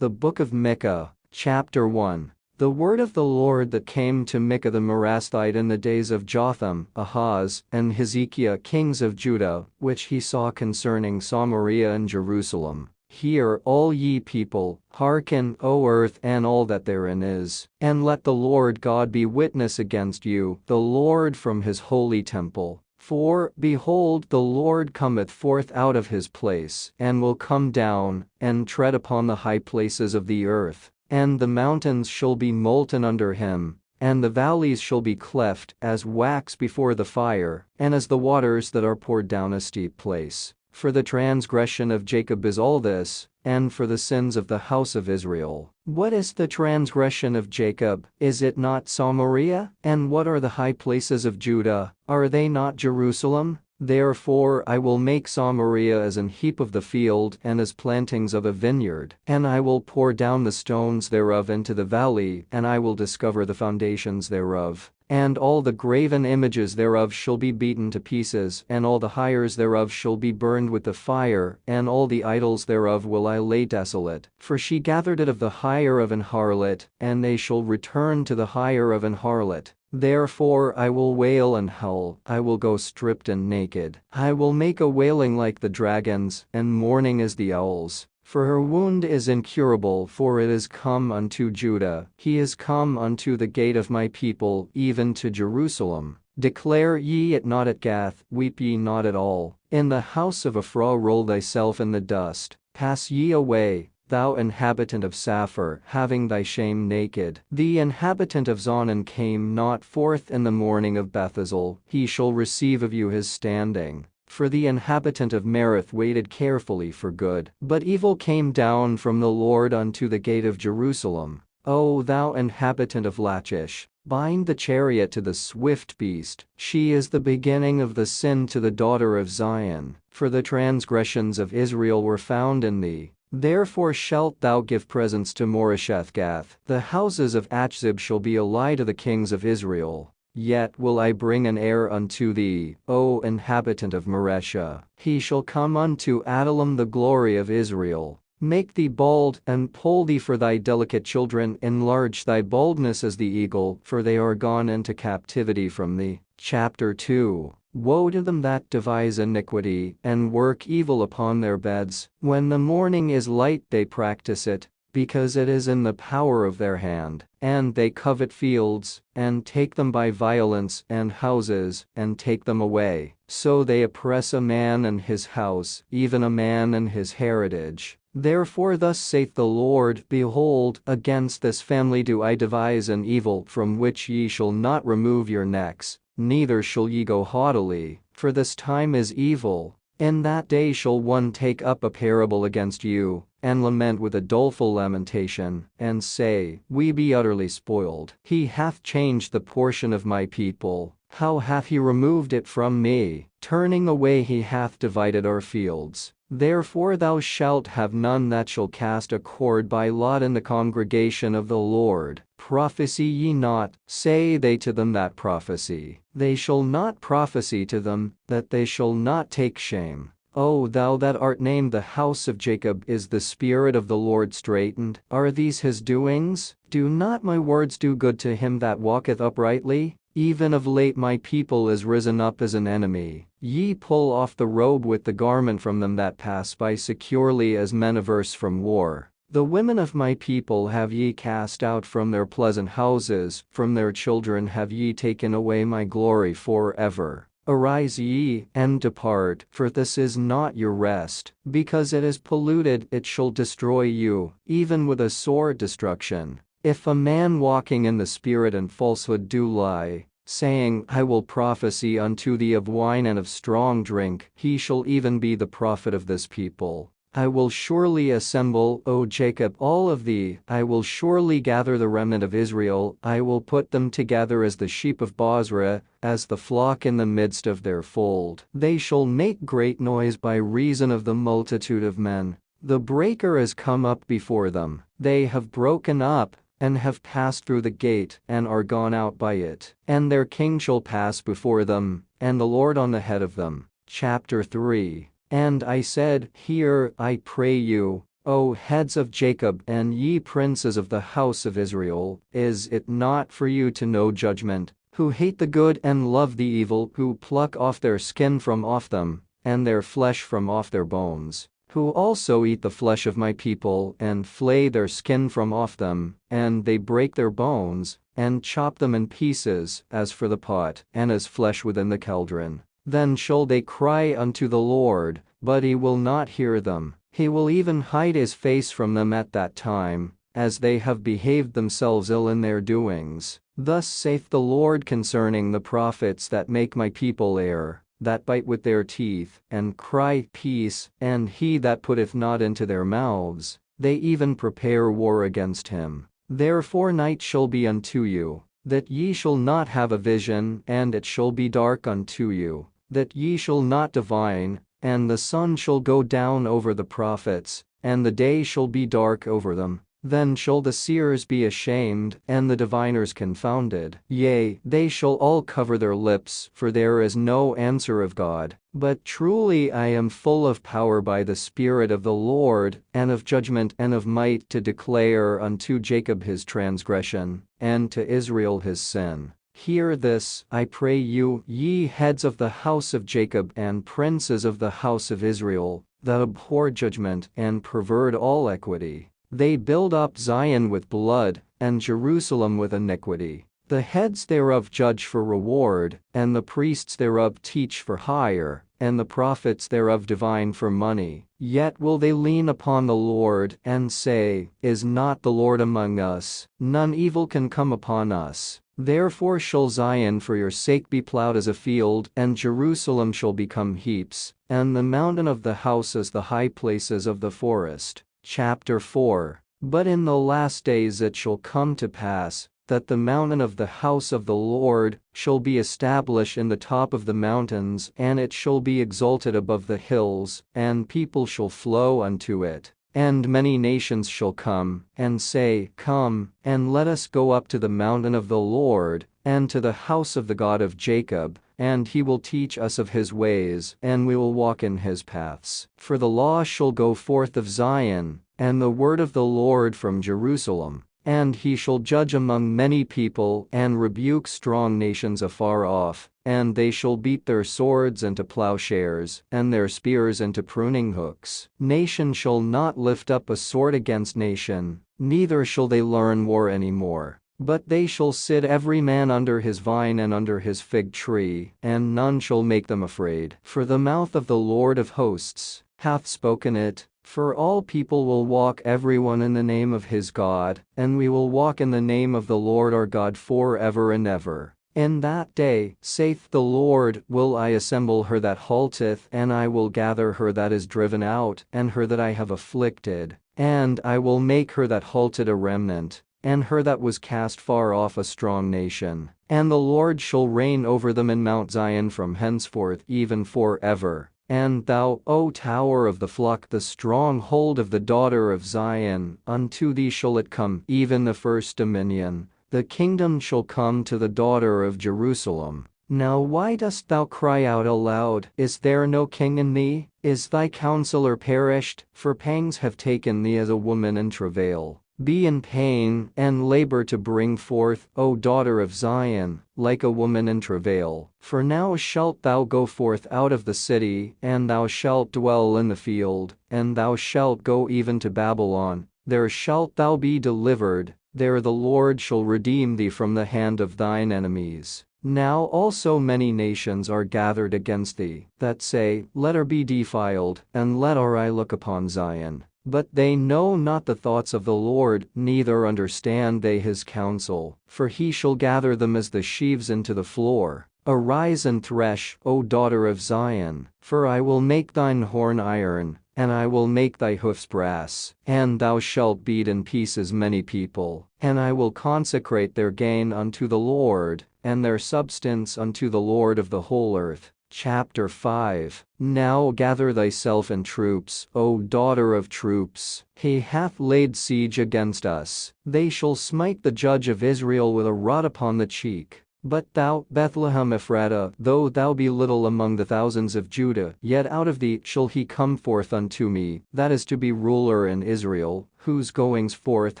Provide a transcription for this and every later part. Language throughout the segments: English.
The Book of Micah, Chapter 1. The word of the Lord that came to Micah the Moresheth in the days of Jotham, Ahaz, and Hezekiah kings of Judah, which he saw concerning Samaria and Jerusalem. Hear, all ye people, hearken, O earth and all that therein is, and let the Lord God be witness against you, the Lord from his holy temple. For, behold, the Lord cometh forth out of his place, and will come down, and tread upon the high places of the earth, and the mountains shall be molten under him, and the valleys shall be cleft as wax before the fire, and as the waters that are poured down a steep place. For the transgression of Jacob is all this, and for the sins of the house of Israel. What is the transgression of Jacob? Is it not Samaria? And what are the high places of Judah? Are they not Jerusalem? Therefore I will make Samaria as an heap of the field and as plantings of a vineyard, and I will pour down the stones thereof into the valley, and I will discover the foundations thereof. And all the graven images thereof shall be beaten to pieces, and all the hires thereof shall be burned with the fire, and all the idols thereof will I lay desolate. For she gathered it of the hire of an harlot, and they shall return to the hire of an harlot. Therefore I will wail and howl, I will go stripped and naked. I will make a wailing like the dragons, and mourning as the owls. For her wound is incurable, for it is come unto Judah, he is come unto the gate of my people, even to Jerusalem. Declare ye it not at Gath, weep ye not at all. In the house of Ephraim roll thyself in the dust. Pass ye away, thou inhabitant of Saphir, having thy shame naked. The inhabitant of Zonan came not forth in the morning of Bethazel, he shall receive of you his standing. For the inhabitant of Merith waited carefully for good, but evil came down from the Lord unto the gate of Jerusalem. O thou inhabitant of Lachish, bind the chariot to the swift beast, she is the beginning of the sin to the daughter of Zion, for the transgressions of Israel were found in thee. Therefore shalt thou give presents to Moresheth Gath, the houses of Achzib shall be a lie to the kings of Israel. Yet will I bring an heir unto thee, O inhabitant of Moresheth. He shall come unto Adullam the glory of Israel. Make thee bald, and poll thee for thy delicate children, enlarge thy baldness as the eagle, for they are gone into captivity from thee. Chapter 2. Woe to them that devise iniquity, and work evil upon their beds. When the morning is light they practice it, because it is in the power of their hand, and they covet fields, and take them by violence, and houses, and take them away. So they oppress a man and his house, even a man and his heritage. Therefore thus saith the Lord, Behold, against this family do I devise an evil from which ye shall not remove your necks, neither shall ye go haughtily, for this time is evil. In that day shall one take up a parable against you, and lament with a doleful lamentation, and say, We be utterly spoiled. He hath changed the portion of my people, how hath he removed it from me? Turning away he hath divided our fields. Therefore thou shalt have none that shall cast a cord by lot in the congregation of the Lord. Prophesy ye not, say they to them that prophesy. They shall not prophesy to them, that they shall not take shame. O thou that art named the house of Jacob, is the Spirit of the Lord straitened? Are these his doings? Do not my words do good to him that walketh uprightly? Even of late my people is risen up as an enemy. Ye pull off the robe with the garment from them that pass by securely as men averse from war. The women of my people have ye cast out from their pleasant houses, from their children have ye taken away my glory forever. Arise ye, and depart, for this is not your rest. Because it is polluted, it shall destroy you, even with a sore destruction. If a man walking in the spirit and falsehood do lie, saying, I will prophesy unto thee of wine and of strong drink, he shall even be the prophet of this people. I will surely assemble, O Jacob, all of thee, I will surely gather the remnant of Israel, I will put them together as the sheep of Bozrah, as the flock in the midst of their fold. They shall make great noise by reason of the multitude of men. The breaker is come up before them, they have broken up, and have passed through the gate, and are gone out by it. And their king shall pass before them, and the Lord on the head of them. Chapter 3. And I said, Hear, I pray you, O heads of Jacob and ye princes of the house of Israel, is it not for you to know judgment, who hate the good and love the evil, who pluck off their skin from off them, and their flesh from off their bones, who also eat the flesh of my people and flay their skin from off them, and they break their bones, and chop them in pieces, as for the pot, and as flesh within the cauldron. Then shall they cry unto the Lord, but he will not hear them. He will even hide his face from them at that time, as they have behaved themselves ill in their doings. Thus saith the Lord concerning the prophets that make my people err, that bite with their teeth, and cry peace, and he that putteth not into their mouths, they even prepare war against him. Therefore night shall be unto you, that ye shall not have a vision, and it shall be dark unto you, that ye shall not divine, and the sun shall go down over the prophets, and the day shall be dark over them. Then shall the seers be ashamed, and the diviners confounded. Yea, they shall all cover their lips, for there is no answer of God. But truly I am full of power by the Spirit of the Lord, and of judgment and of might, to declare unto Jacob his transgression, and to Israel his sin. Hear this, I pray you, ye heads of the house of Jacob and princes of the house of Israel, that abhor judgment and pervert all equity. They build up Zion with blood, and Jerusalem with iniquity. The heads thereof judge for reward, and the priests thereof teach for hire, and the prophets thereof divine for money. Yet will they lean upon the Lord, and say, Is not the Lord among us? None evil can come upon us. Therefore shall Zion for your sake be plowed as a field, and Jerusalem shall become heaps, and the mountain of the house as the high places of the forest. Chapter 4. But in the last days it shall come to pass, that the mountain of the house of the Lord shall be established in the top of the mountains, and it shall be exalted above the hills, and people shall flow unto it. And many nations shall come, and say, Come, and let us go up to the mountain of the Lord, and to the house of the God of Jacob, and he will teach us of his ways, and we will walk in his paths. For the law shall go forth of Zion, and the word of the Lord from Jerusalem. And he shall judge among many people, and rebuke strong nations afar off, and they shall beat their swords into plowshares, and their spears into pruning hooks. Nation shall not lift up a sword against nation, neither shall they learn war any more. But they shall sit every man under his vine and under his fig tree, and none shall make them afraid. For the mouth of the Lord of hosts hath spoken it. For all people will walk everyone in the name of his God, and we will walk in the name of the Lord our God forever and ever. In that day, saith the Lord, will I assemble her that halteth, and I will gather her that is driven out, and her that I have afflicted, and I will make her that halted a remnant, and her that was cast far off a strong nation. And the Lord shall reign over them in Mount Zion from henceforth even forever. And thou, O tower of the flock, the stronghold of the daughter of Zion, unto thee shall it come, even the first dominion. The kingdom shall come to the daughter of Jerusalem. Now why dost thou cry out aloud? Is there no king in thee? Is thy counselor perished? For pangs have taken thee as a woman in travail. Be in pain, and labor to bring forth, O daughter of Zion, like a woman in travail. For now shalt thou go forth out of the city, and thou shalt dwell in the field, and thou shalt go even to Babylon. There shalt thou be delivered, there the Lord shall redeem thee from the hand of thine enemies. Now also many nations are gathered against thee, that say, Let her be defiled, and let our eye look upon Zion. But they know not the thoughts of the Lord, neither understand they his counsel. For he shall gather them as the sheaves into the floor. Arise and thresh, O daughter of Zion, for I will make thine horn iron, and I will make thy hoofs brass, and thou shalt beat in pieces many people, and I will consecrate their gain unto the Lord, and their substance unto the Lord of the whole earth. Chapter 5. Now gather thyself in troops, O daughter of troops. He hath laid siege against us. They shall smite the judge of Israel with a rod upon the cheek. But thou, Bethlehem Ephratah, though thou be little among the thousands of Judah, yet out of thee shall he come forth unto me, that is to be ruler in Israel, whose goings forth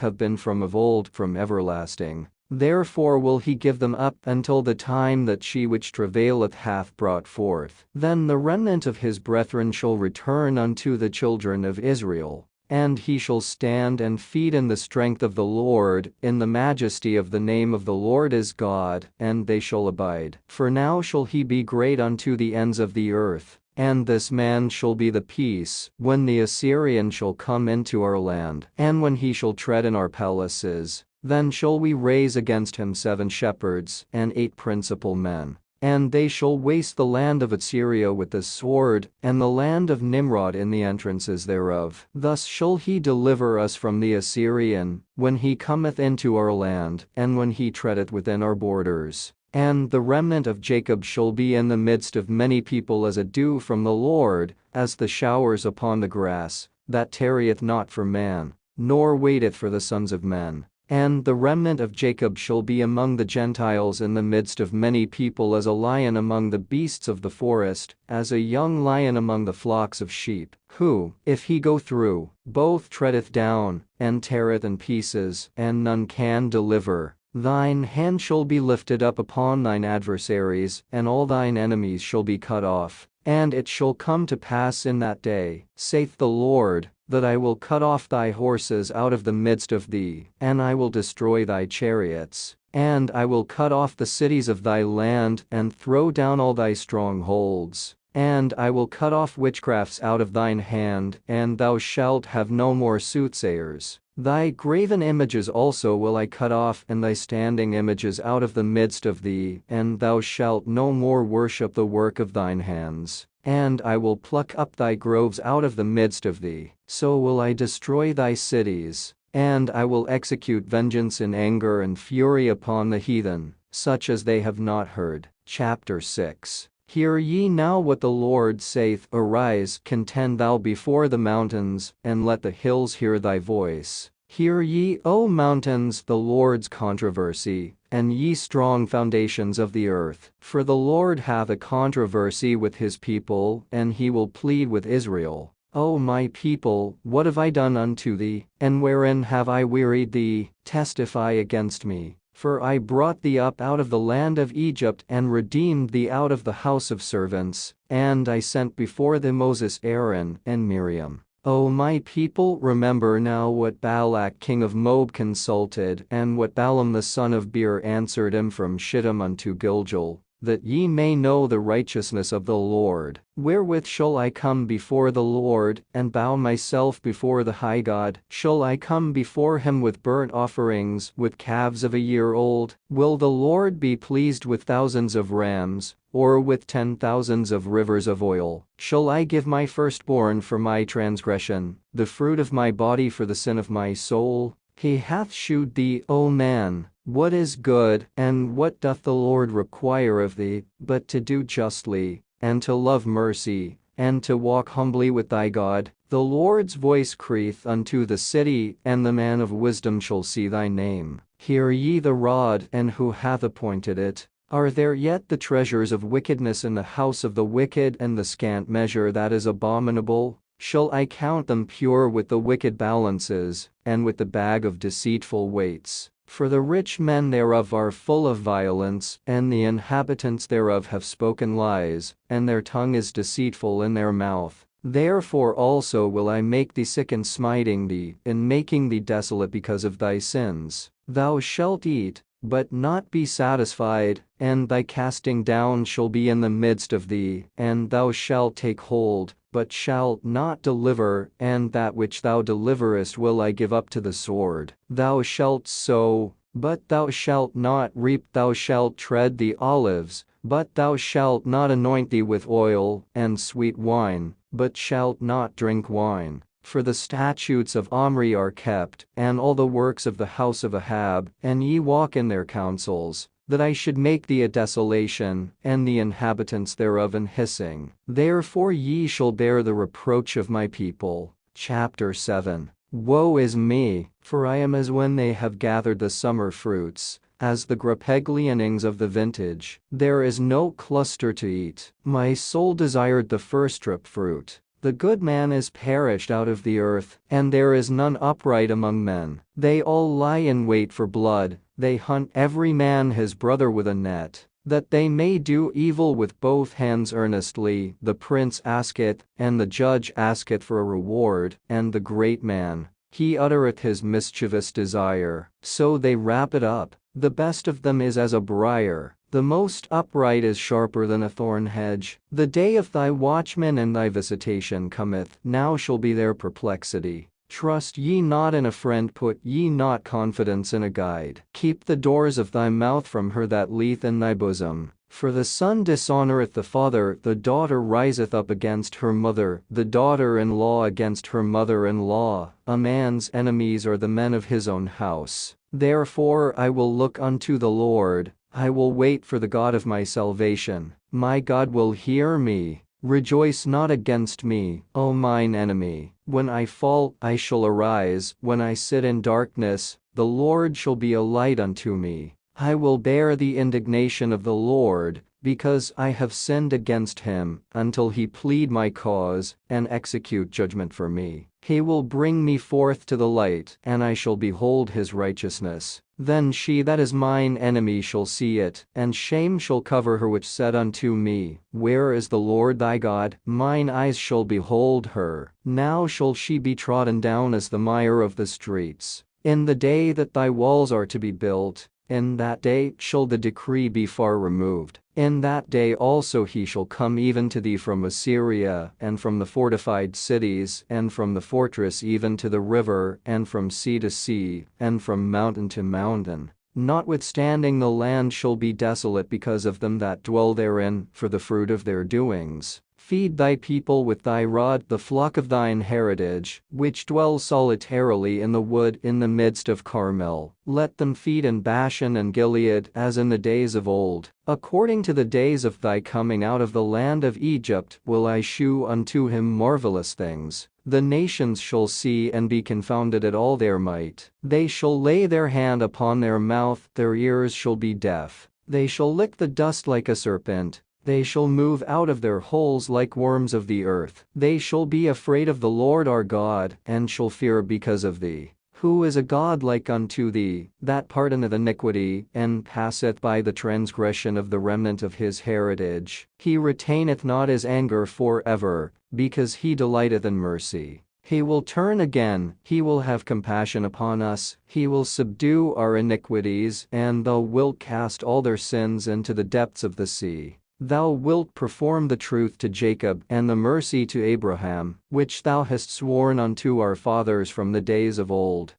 have been from of old, from everlasting. Therefore will he give them up until the time that she which travaileth hath brought forth. Then the remnant of his brethren shall return unto the children of Israel. And he shall stand and feed in the strength of the Lord, in the majesty of the name of the Lord is God, and they shall abide. For now shall he be great unto the ends of the earth, and this man shall be the peace, when the Assyrian shall come into our land, and when he shall tread in our palaces. Then shall we raise against him 7 shepherds, and 8 principal men. And they shall waste the land of Assyria with the sword, and the land of Nimrod in the entrances thereof. Thus shall he deliver us from the Assyrian, when he cometh into our land, and when he treadeth within our borders. And the remnant of Jacob shall be in the midst of many people as a dew from the Lord, as the showers upon the grass, that tarrieth not for man, nor waiteth for the sons of men. And the remnant of Jacob shall be among the Gentiles in the midst of many people as a lion among the beasts of the forest, as a young lion among the flocks of sheep, who, if he go through, both treadeth down, and teareth in pieces, and none can deliver. Thine hand shall be lifted up upon thine adversaries, and all thine enemies shall be cut off. And it shall come to pass in that day, saith the Lord, that I will cut off thy horses out of the midst of thee, and I will destroy thy chariots. And I will cut off the cities of thy land, and throw down all thy strongholds. And I will cut off witchcrafts out of thine hand, and thou shalt have no more soothsayers. Thy graven images also will I cut off, and thy standing images out of the midst of thee, and thou shalt no more worship the work of thine hands. And I will pluck up thy groves out of the midst of thee, so will I destroy thy cities. And I will execute vengeance in anger and fury upon the heathen, such as they have not heard. Chapter 6. Hear ye now what the Lord saith. Arise, contend thou before the mountains, and let the hills hear thy voice. Hear ye, O mountains, the Lord's controversy, and ye strong foundations of the earth. For the Lord hath a controversy with his people, and he will plead with Israel. O my people, what have I done unto thee, and wherein have I wearied thee? Testify against me. For I brought thee up out of the land of Egypt, and redeemed thee out of the house of servants, and I sent before thee Moses, Aaron, and Miriam. O my people, remember now what Balak king of Moab consulted, and what Balaam the son of Beor answered him from Shittim unto Gilgal, that ye may know the righteousness of the Lord. Wherewith shall I come before the Lord, and bow myself before the high God? Shall I come before him with burnt offerings, with calves of a year old? Will the Lord be pleased with thousands of rams, or with 10,000s of rivers of oil? Shall I give my firstborn for my transgression, the fruit of my body for the sin of my soul? He hath shewed thee, O man, what is good, and what doth the Lord require of thee, but to do justly, and to love mercy, and to walk humbly with thy God. The Lord's voice crieth unto the city, and the man of wisdom shall see thy name. Hear ye the rod, and who hath appointed it? Are there yet the treasures of wickedness in the house of the wicked, and the scant measure that is abominable? Shall I count them pure with the wicked balances, and with the bag of deceitful weights? For the rich men thereof are full of violence, and the inhabitants thereof have spoken lies, and their tongue is deceitful in their mouth. Therefore also will I make thee sick in smiting thee, in making thee desolate because of thy sins. Thou shalt eat, but not be satisfied, and thy casting down shall be in the midst of thee, and thou shalt take hold, but shalt not deliver, and that which thou deliverest will I give up to the sword. Thou shalt sow, but thou shalt not reap. Thou shalt tread the olives, but thou shalt not anoint thee with oil, and sweet wine, but shalt not drink wine. For the statutes of Omri are kept, and all the works of the house of Ahab, and ye walk in their counsels, that I should make thee a desolation, and the inhabitants thereof an hissing. Therefore ye shall bear the reproach of my people. Chapter 7. Woe is me, for I am as when they have gathered the summer fruits, as the grapeglianings of the vintage. There is no cluster to eat. My soul desired the firststrip fruit. The good man is perished out of the earth, and there is none upright among men. They all lie in wait for blood, they hunt every man his brother with a net, that they may do evil with both hands earnestly. The prince asketh, and the judge asketh for a reward, and the great man, he uttereth his mischievous desire, so they wrap it up. The best of them is as a briar, the most upright is sharper than a thorn hedge. The day of thy watchmen and thy visitation cometh, now shall be their perplexity. Trust ye not in a friend, put ye not confidence in a guide. Keep the doors of thy mouth from her that leeth in thy bosom. For the son dishonoureth the father, the daughter riseth up against her mother, the daughter-in-law against her mother-in-law. A man's enemies are the men of his own house. Therefore I will look unto the Lord, I will wait for the God of my salvation. My God will hear me. Rejoice not against me, O mine enemy. When I fall, I shall arise. When I sit in darkness, the Lord shall be a light unto me. I will bear the indignation of the Lord, because I have sinned against him, until he plead my cause, and execute judgment for me. He will bring me forth to the light, and I shall behold his righteousness. Then she that is mine enemy shall see it, and shame shall cover her which said unto me, Where is the Lord thy God? Mine eyes shall behold her. Now shall she be trodden down as the mire of the streets. In the day that thy walls are to be built, in that day shall the decree be far removed. In that day also he shall come even to thee from Assyria, and from the fortified cities, and from the fortress even to the river, and from sea to sea, and from mountain to mountain. Notwithstanding the land shall be desolate because of them that dwell therein, for the fruit of their doings. Feed thy people with thy rod, the flock of thine heritage, which dwell solitarily in the wood in the midst of Carmel. Let them feed in Bashan and Gilead as in the days of old. According to the days of thy coming out of the land of Egypt will I shew unto him marvelous things. The nations shall see and be confounded at all their might. They shall lay their hand upon their mouth, their ears shall be deaf. They shall lick the dust like a serpent. They shall move out of their holes like worms of the earth. They shall be afraid of the Lord our God, and shall fear because of thee. Who is a God like unto thee, that pardoneth iniquity, and passeth by the transgression of the remnant of his heritage? He retaineth not his anger for ever, because he delighteth in mercy. He will turn again, he will have compassion upon us, he will subdue our iniquities, and thou wilt cast all their sins into the depths of the sea. Thou wilt perform the truth to Jacob and the mercy to Abraham, which thou hast sworn unto our fathers from the days of old.